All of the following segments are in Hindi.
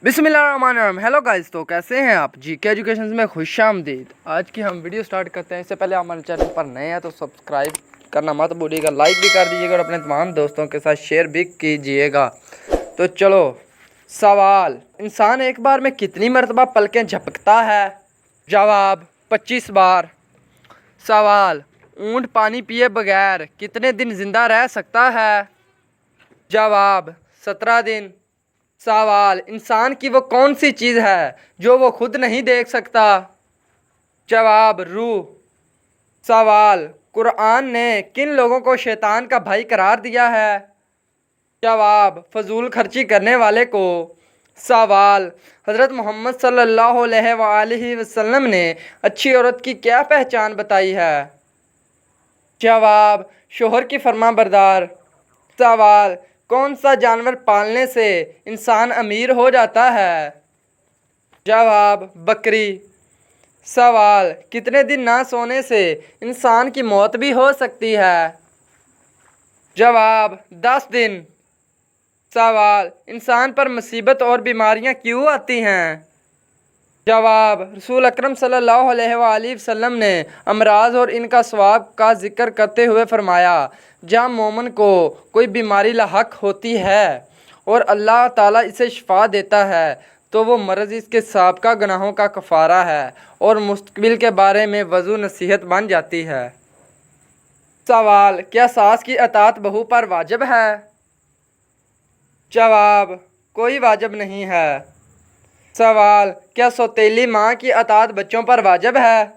बिस्मिल्लाहिर्रहमानिर्रहीम। हेलो गाइस, तो कैसे हैं आप? जीके एजुकेशन में खुशामदीद। आज की हम वीडियो स्टार्ट करते हैं। इससे पहले हमारे चैनल पर नए हैं तो सब्सक्राइब करना मत भूलिएगा, लाइक भी कर दीजिएगा और अपने तमाम दोस्तों के साथ शेयर भी कीजिएगा। तो चलो, सवाल, इंसान एक बार में कितनी मरतबा पलकें झपकता है? जवाब 25 बार। सवाल, ऊँट पानी पिए बगैर कितने दिन जिंदा रह सकता है? जवाब 17 दिन। सवाल, इंसान की वो कौन सी चीज़ है जो वो खुद नहीं देख सकता? जवाब रूह। सवाल, कुरान ने किन लोगों को शैतान का भाई करार दिया है? जवाब फजूल खर्ची करने वाले को। सवाल, हज़रत मोहम्मद सल्लल्लाहु अलैहि वसल्लम ने अच्छी औरत की क्या पहचान बताई है? जवाब शोहर की फरमाबरदार। सवाल, कौन सा जानवर पालने से इंसान अमीर हो जाता है? जवाब बकरी। सवाल, कितने दिन ना सोने से इंसान की मौत भी हो सकती है? जवाब 10 दिन। सवाल, इंसान पर मुसीबत और बीमारियां क्यों आती हैं? जवाब रसूल अकरम सल्लल्लाहु अलैहि वसल्लम ने अमराज और इनका स्वाब का जिक्र करते हुए फरमाया, जहाँ मोमिन को कोई बीमारी लाहक होती है और अल्लाह ताला इसे शिफा देता है तो वो मर्ज़ इसके साबिक़ा गुनाहों का कफ़ारा है और मुस्तक़बिल के बारे में वज़ू नसीहत बन जाती है। सवाल, क्या सास की अताअत बहू पर वाजिब है? जवाब कोई वाजिब नहीं है। सवाल, क्या सौतेली माँ की अताअत बच्चों पर वाजिब है?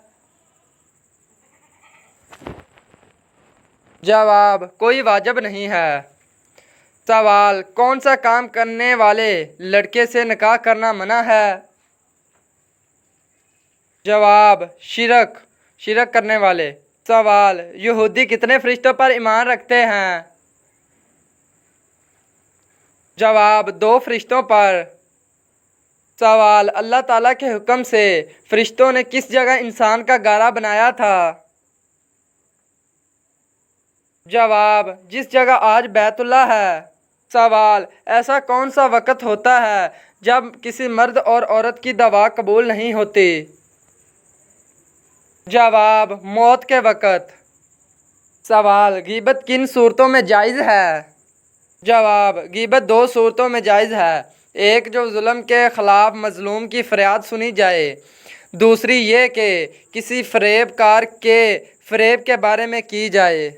जवाब कोई वाजिब नहीं है। सवाल, कौन सा काम करने वाले लड़के से निकाह करना मना है? जवाब शिरक करने वाले। सवाल, यहूदी कितने फरिश्तों पर ईमान रखते हैं? जवाब 2 फरिश्तों पर। सवाल, अल्लाह ताला के हुक्म से फरिश्तों ने किस जगह इंसान का गारा बनाया था? जवाब जिस जगह आज बैतुल्लाह है। सवाल, ऐसा कौन सा वक़्त होता है जब किसी मर्द और औरत की दवा कबूल नहीं होती? जवाब मौत के वक़्त। सवाल, गीबत किन सूरतों में जायज़ है? जवाब गीबत 2 सूरतों में जायज़ है। एक, जो जुल्म के ख़िलाफ़ मज़लूम की फ़रियाद सुनी जाए। दूसरी ये कि किसी फ़रेबकार के फ़रेब के बारे में की जाए।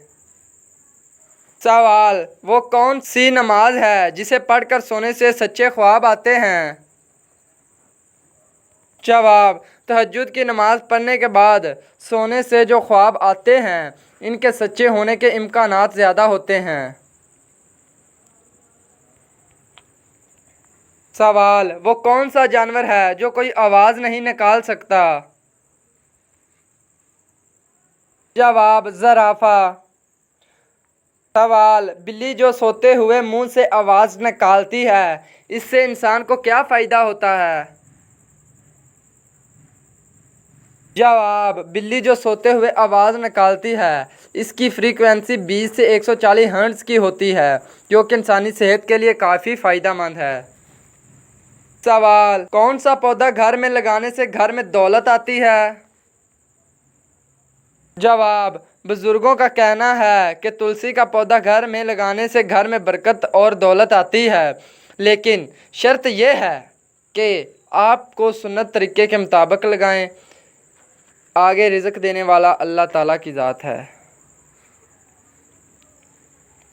सवाल, वो कौन सी नमाज है जिसे पढ़कर सोने से सच्चे ख्वाब आते हैं? जवाब तहज्जुद की नमाज़ पढ़ने के बाद सोने से जो ख्वाब आते हैं इनके सच्चे होने के इम्कानात ज़्यादा होते हैं। सवाल, वो कौन सा जानवर है जो कोई आवाज़ नहीं निकाल सकता? जवाब ज़राफ़ा। सवाल, बिल्ली जो सोते हुए मुंह से आवाज़ निकालती है इससे इंसान को क्या फ़ायदा होता है? जवाब, बिल्ली जो सोते हुए आवाज़ निकालती है इसकी फ्रीक्वेंसी 20 से 140 हर्ट्ज़ की होती है जो कि इंसानी सेहत के लिए काफ़ी फ़ायदेमंद है। सवाल, कौन सा पौधा घर में लगाने से घर में दौलत आती है? जवाब, बुज़ुर्गों का कहना है कि तुलसी का पौधा घर में लगाने से घर में बरकत और दौलत आती है, लेकिन शर्त यह है कि आपको सुन्नत तरीके के मुताबिक लगाएं। आगे रिज़्क देने वाला अल्लाह ताला की ज़ात है।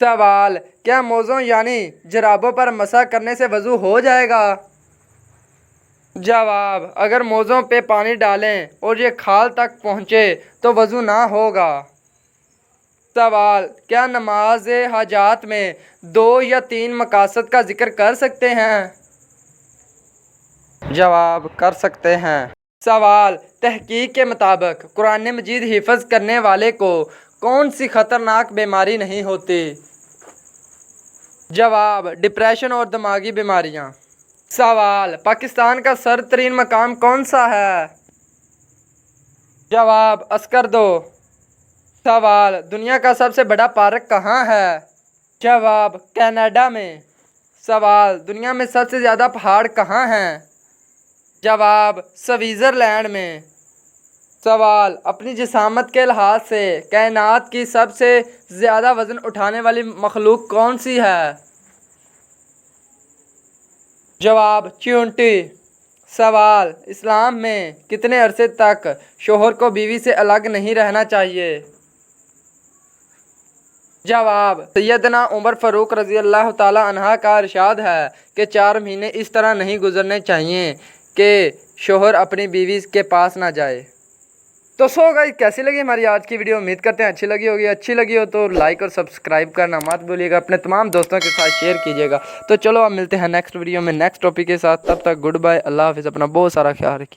सवाल, क्या मोज़ों यानी जराबों पर मसा करने से वज़ू हो जाएगा? जवाब, अगर मोज़ों पे पानी डालें और ये खाल तक पहुँचे तो वज़ू ना होगा। सवाल, क्या नमाज हाजात में 2 या 3 मकासद का जिक्र कर सकते हैं? जवाब कर सकते हैं। सवाल, तहकीक के मुताबिक कुरान मजीद हिफ्ज़ करने वाले को कौन सी ख़तरनाक बीमारी नहीं होती? जवाब डिप्रेशन और दिमागी बीमारियां। सवाल, पाकिस्तान का सर्द तरीन मकाम कौन सा है? जवाब अस्करदो। सवाल, दुनिया का सबसे बड़ा पार्क कहाँ है? जवाब कनाडा में। सवाल, दुनिया में सबसे ज़्यादा पहाड़ कहाँ हैं? जवाब, स्विट्ज़रलैंड में। सवाल, अपनी जिसामत के लिहाज से कायनात की सबसे ज़्यादा वज़न उठाने वाली मखलूक कौन सी है? जवाब, चींटी। सवाल, इस्लाम में कितने अरसे तक शोहर को बीवी से अलग नहीं रहना चाहिए? जवाब, सैयदना उमर फ़ारूक रज़ी अल्लाह ताला अन्हा का इरशाद है कि 4 महीने इस तरह नहीं गुजरने चाहिए कि शोहर अपनी बीवी के पास ना जाए। तो सो गाइस, कैसी लगी हमारी आज की वीडियो? उम्मीद करते हैं अच्छी लगी होगी। अच्छी लगी हो तो लाइक और सब्सक्राइब करना मत भूलिएगा, अपने तमाम दोस्तों के साथ शेयर कीजिएगा। तो चलो अब मिलते हैं नेक्स्ट वीडियो में नेक्स्ट टॉपिक के साथ। तब तक गुड बाय, अल्लाह हाफिज़, अपना बहुत सारा ख्याल रखिए।